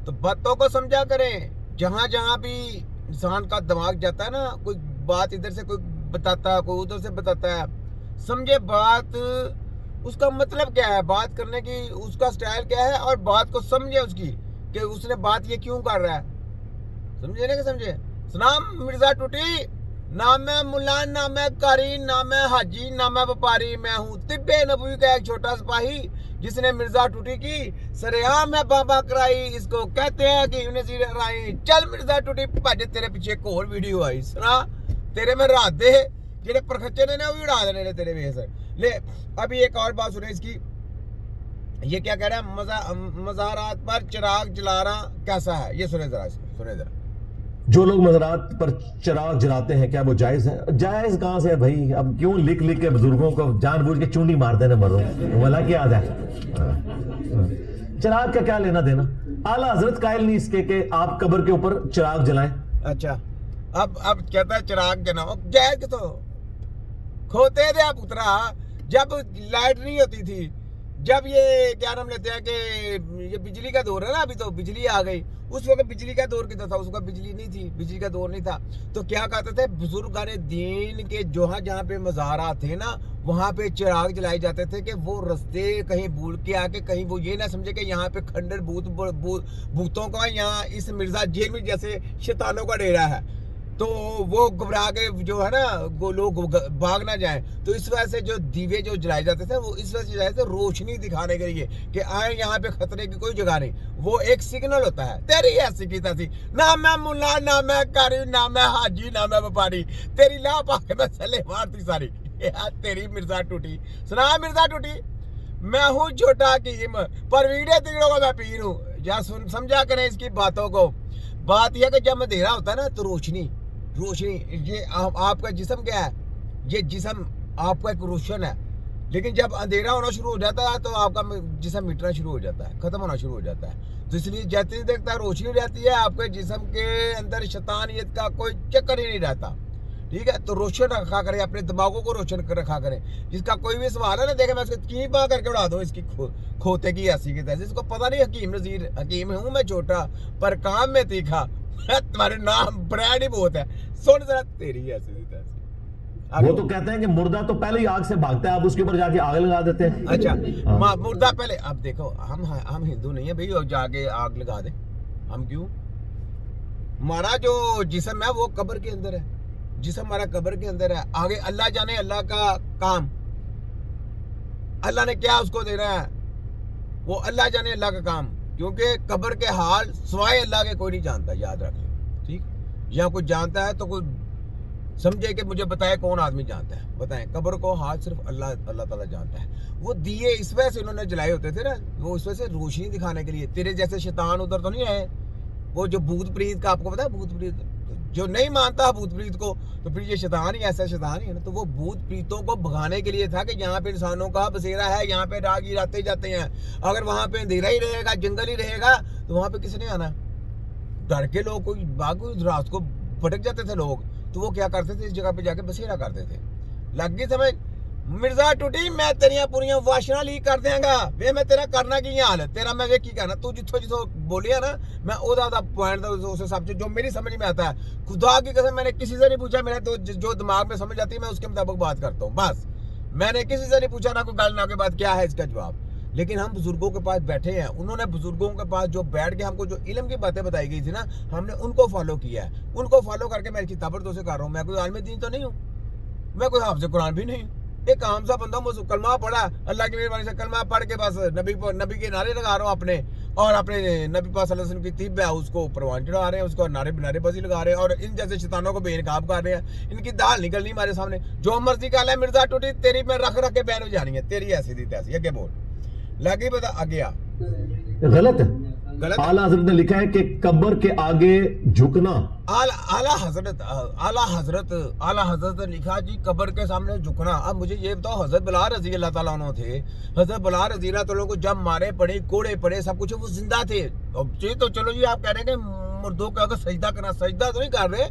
तो बातों को समझा करें। जहां जहां भी इंसान का दिमाग जाता है ना, कोई बात इधर से कोई बताता है, कोई उधर से बताता है, समझे बात, उसका मतलब क्या है, बात करने की उसका स्टाइल क्या है, और बात को समझे उसकी कि उसने बात ये क्यों कर रहा है। समझे ना कि समझे। सलाम मिर्जा टूटी, नाम है मुला, नाम है कारी, नाम है हाजी, नाम है व्यापारी। मैं हूँ तिब्बे नबवी का एक छोटा सिपाही, जिसने मिर्जा टूटी की सरेआम है बाबा कराई। इसको कहते हैं कि राई। चल मिर्जा टूटी भज, तेरे पीछे एक और वीडियो आई सुना, तेरे में रात दे जेडे परखच्चे ने वो भी उड़ा देने तेरे वेस। ले अभी एक और बात सुने इसकी। ये क्या कह रहा है, मज़ारात पर चिराग जलाना कैसा है, ये सुने जरा, सुने जरा। जो लोग मज़ारात पर चिराग जलाते हैं, क्या वो जायज है? जायज कहां से है भाई? अब क्यों लिख लिख के बुजुर्गों को जानबूझ के चूंडी मार देने मरो, वाला क्या याद है? चिराग का क्या लेना देना? आला हजरत कायल नहीं इसके कि आप कब्र के ऊपर चिराग जलाएं। अच्छा, अब कहता है चिराग जलाओ, जायज तो खोते थे आप उतरा, जब लाइट नहीं होती थी, जब ये क्या नाम लेते हैं कि ये बिजली का दौर है ना, अभी तो बिजली आ गई। उस वक्त बिजली का दौर कितना था, उस वक्त बिजली नहीं थी, बिजली का दौर नहीं था। तो क्या कहते थे बुजुर्गान दीन के, जहाँ पे मज़ारात थे ना, वहाँ पे चिराग जलाए जाते थे कि वो रास्ते कहीं भूल के आके कहीं वो ये ना समझे कि यहाँ पे खंडर भूतों का, यहाँ इस मिर्जा जेल में जैसे शैतानों का डेरा है, तो वो घबरा के जो है ना वो लोग भाग ना जाए। तो इस वजह से जो दीवे जो जलाए जाते थे, वो इस वजह से जलाए थे रोशनी दिखाने के लिए कि आए यहाँ पे खतरे की कोई जगह नहीं। वो एक सिग्नल होता है। तेरी ऐसी की तैसी, ना मैं मुल्ला, ना मैं कारी, ना मैं हाजी, ना मैं व्यापारी, तेरी ला पाके मैं सले मारती सारी। यार तेरी मिर्जा टूटी, सुना मिर्जा टूटी, मैं हूँ छोटा हकीम, पर वीडियो तिगड़ों का मैं पीर हूँ। या सुन, समझा करें इसकी बातों को। बात यह कि जब अंधेरा होता है ना, तो रोशनी, ये आपका जिस्म क्या है, ये जिस्म आपका एक रोशन है। लेकिन जब अंधेरा होना शुरू हो जाता है तो आपका जिस्म मिटना शुरू हो जाता है, खत्म होना शुरू हो जाता है। तो इसलिए जैसे ही देखता है रोशनी रहती है, आपके जिस्म के अंदर शैतानियत का कोई चक्कर ही नहीं रहता। ठीक है, तो रोशन रखा करें, अपने दिमागों को रोशन रखा करें। जिसका कोई भी सवाल है ना, देखे मैं इसको की पा करके उड़ा दो, इसकी खोते की ऐसी की तैसी। इसको पता नहीं हकीम नजीर, हकीम हूँ मैं छोटा पर काम में तीखा, तुम्हारे नाम ब्रांड ही बहुत है। सुन जरा तेरी ऐसी तैसी। वो तो कहते हैं कि मुर्दा तो पहले ही आग से भागता है, अब उसके ऊपर जाके आग लगा देते हैं। अच्छा, मुर्दा पहले, अब देखो हम हिंदू नहीं है भाई और जाके आग लगा दे, हम क्यों? हमारा जो जिस्म है वो कब्र के अंदर है, जिस्म हमारा कब्र के अंदर है। आगे अल्लाह जाने अल्लाह का काम, अल्लाह ने क्या उसको देना है, वो अल्लाह जाने अल्लाह का काम। क्योंकि कब्र के हाल सिवाय अल्लाह के कोई नहीं जानता, याद रख ले। ठीक, या कोई जानता है तो कोई समझे कि मुझे बताए कौन आदमी जानता है, बताएं। कब्र को हाल सिर्फ अल्लाह ताला जानता है। वो दिए इस वजह से उन्होंने जलाए होते थे ना, वो इस वजह से रोशनी दिखाने के लिए। तेरे जैसे शैतान उधर तो नहीं आए। वो जो भूत प्रीत का, आपको पता है भूत प्रीत, जो नहीं मानता भूत प्रीत को, तो फिर ये शैतान ही ऐसा शैतान ही है ना। तो वो भूत प्रीतों को भगाने के लिए था कि यहाँ पे इंसानों का बसेरा है, यहाँ पे राहगीर आते जाते हैं। अगर वहाँ पे अंधेरा ही रहेगा, जंगल ही रहेगा, तो वहाँ पे किसने आना? डर के लोग कोई बाग रात को भटक जाते थे लोग, तो वो क्या करते थे, इस जगह पे जाके बसेरा करते थे। लग गई समझ? मिर्जा टूटी, मैं तेरिया पूरियां वाशना लीक कर देंगा वे, मैं तेरा करना की हाल है तेरा, मैं वे की कहना, तू जिथों जिथों बोलिया ना, मैं ओदा पॉइंट उस हिसाब से जो मेरी समझ में आता है। खुदा की कसम मैंने किसी से नहीं पूछा, मेरे तो जो दिमाग में समझ आती है मैं उसके मुताबिक बात करता हूँ बस। मैंने किसी से नहीं पूछा ना कोई गल ना कोई बात, क्या है इसका जवाब। लेकिन हम बुजुर्गों के पास बैठे हैं, उन्होंने बुजुर्गों के पास जो बैठ के हमको जो इल्म की बातें बताई गई थी ना, हमने उनको फॉलो किया है। उनको फॉलो करके मैं इसकी तबरदो से कर रहा हूँ। मैं कोई आलिम दीन तो नहीं हूँ, मैं कोई हाफिज़ कुरान भी नहीं हूँ, एक आम सा बंदा हूँ। कलमा पढ़ा, अल्लाह की मेहरबानी से कलमा पढ़ के बस नबी के नारे लगा रहा हूँ अपने, और अपने नबी पाक सल्लल्लाहु अलैहि वसल्लम की तिब है उसको परवान चढ़ा रहे हैं, उसको नारेबाजी लगा रहे हैं, और इन जैसे शैतानों को बेनकाब कर रहे हैं। इनकी दाल निकलनी हमारे सामने, जो मर्जी का है। मिर्जा टूटी, तेरी में रख रख के बैन हो जानी है, तेरी ऐसी थी तैसी। आगे बोल, लगी पता आगे आ। गलत है। आला हजरत ने लिखा है कि कब्र के आगे झुकना, आला हजरत ने लिखा जी कब्र के सामने झुकना। अब मुझे ये बताओ, हजरत बिलाल रजी अल्लाह ताला अन्हु थे, हजरत बिलाल रजी अल्लाह ताला को जब मारे पड़े, कोड़े पड़े, सब कुछ, वो जिंदा थे। अब ये तो चलो जी आप कह रहे हैं कि मुर्दों का अगर सजदा करना, सजदा तो नहीं कर रहे,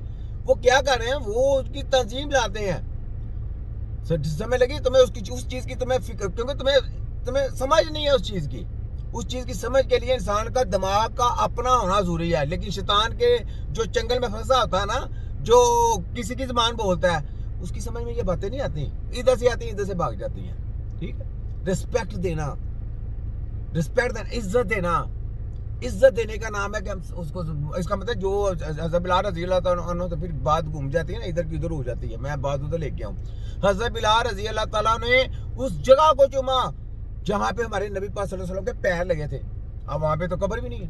वो क्या कर रहे हैं, वो उसकी तंजीम लाते हैं। समय लगी तुम्हें उस चीज की, तुम्हें फिक्र, क्योंकि तुम्हें समझ नहीं है उस चीज की। उस चीज की समझ के लिए इंसान का दिमाग का अपना होना जरूरी है। लेकिन शैतान के जो चंगल में फंसा होता है ना, जो किसी की जबान बोलता है, उसकी समझ में ये बातें नहीं आती, इधर से आती, इधर से भाग जाती हैं। ठीक है, रिस्पेक्ट देना, इज्जत देना। इज्जत देने का नाम है कि हम उसको, इसका मतलब जो हज़रत बिलाल रज़ी अल्लाह ताला अन्हु, तो फिर बात घूम जाती है ना, इधर की उधर हो जाती है, मैं बात उधर लेके आऊँ। हज़रत बिलाल रज़ी अल्लाह ताला ने उस जगह को चूमा जहाँ पे हमारे नबी पाक सल्लल्लाहु अलैहि वसल्लम के पैर लगे थे। अब वहाँ पे तो कब्र भी नहीं है,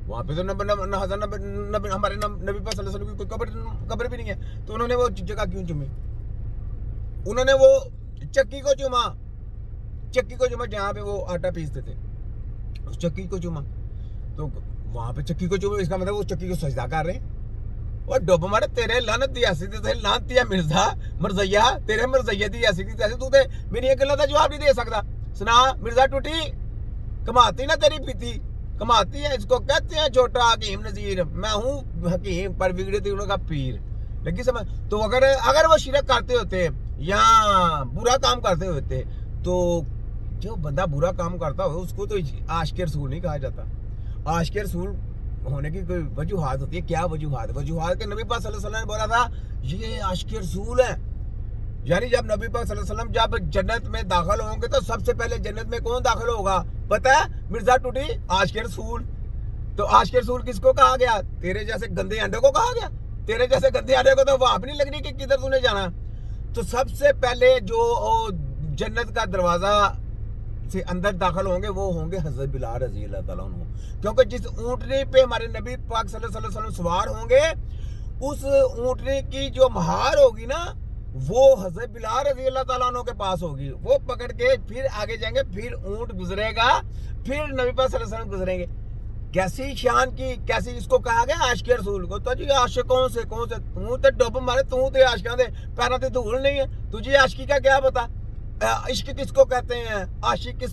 वहाँ पे तो हमारे नबी पाक सल्लल्लाहु अलैहि वसल्लम की कोई कब्र भी नहीं है। तो उन्होंने वो जगह क्यों चूमी? उन्होंने वो चक्की को चूमा जहाँ पे वो आटा पीसते थे, उस चक्की को चूमा। तो वहां पे चक्की को चूमा, इसका मतलब वो चक्की को सजदा कर रहे हैं। और डुब मारे तेरे लानत दी ऐसी ते लानत दिया मिर्जा मरजैया, तेरे मरजैया दी ऐसी थी तैसे, तू ते मेरी एक गल्ला दा जवाब नहीं दे सकता। सुना मिर्जा टूटी, कमाती ना तेरी पीती, कमाती है, इसको कहते हैं छोटा हकीम नजीर। मैं हूँ हकीम पर बिगड़े थे उनका पीर। लेकिन समझ, तो अगर वो शिरक करते होते या बुरा काम करते होते, तो जो बंदा बुरा काम करता हो उसको तो आशिक़ रसूल नहीं कहा जाता। आशिक़ रसूल होने की कोई वजूहात होती है। क्या वजूहात? वजूहात के नबी पाक सल्लल्लाहु अलैहि वसल्लम ने बोला था ये आशिक़ रसूल है। यानी जब नबी पाक सल्लल्लाहु अलैहि वसल्लम जब जन्नत में दाखिल होंगे तो सबसे पहले जन्नत में कौन दाखिल होगा पता है? मिर्जा टूटी, आशिक़ रसूल। तो आशिक़ रसूल किसको कहा गया? तेरे जैसे गंदे अंडे को कहा गया। तेरे जैसे गंदे अंडे को तो वहां भी नहीं लगनी कि किधर तूने जाना। तो सबसे पहले जो जन्नत का दरवाजा से अंदर दाखिल होंगे वो होंगे हज़रत बिलाल रज़ी अल्लाह ताला अन्हु। क्योंकि जिस ऊँटनी पे हमारे नबी पाक सल्लल्लाहु अलैहि वसल्लम सवार होंगे, उस ऊँटनी की जो महार होगी ना, वो हज़रत बिलाल रज़ी अल्लाह ताला अन्हु के पास होगी। वो पकड़ के फिर आगे जाएंगे, फिर ऊँट गुजरेगा, फिर नबी पाक सल्लल्लाहु अलैहि वसल्लम गुजरेंगे। कैसी शान की, कैसी इसको कहा गया आशिक़ रसूल को। तो जी आशिकों से कौन से, तू तो डुब मारे, तू तो आशिकां दे पैरों ते धूल नहीं है, तुझे आशिकी का क्या पता? इश्क किसको कहते हैं, आशिक किस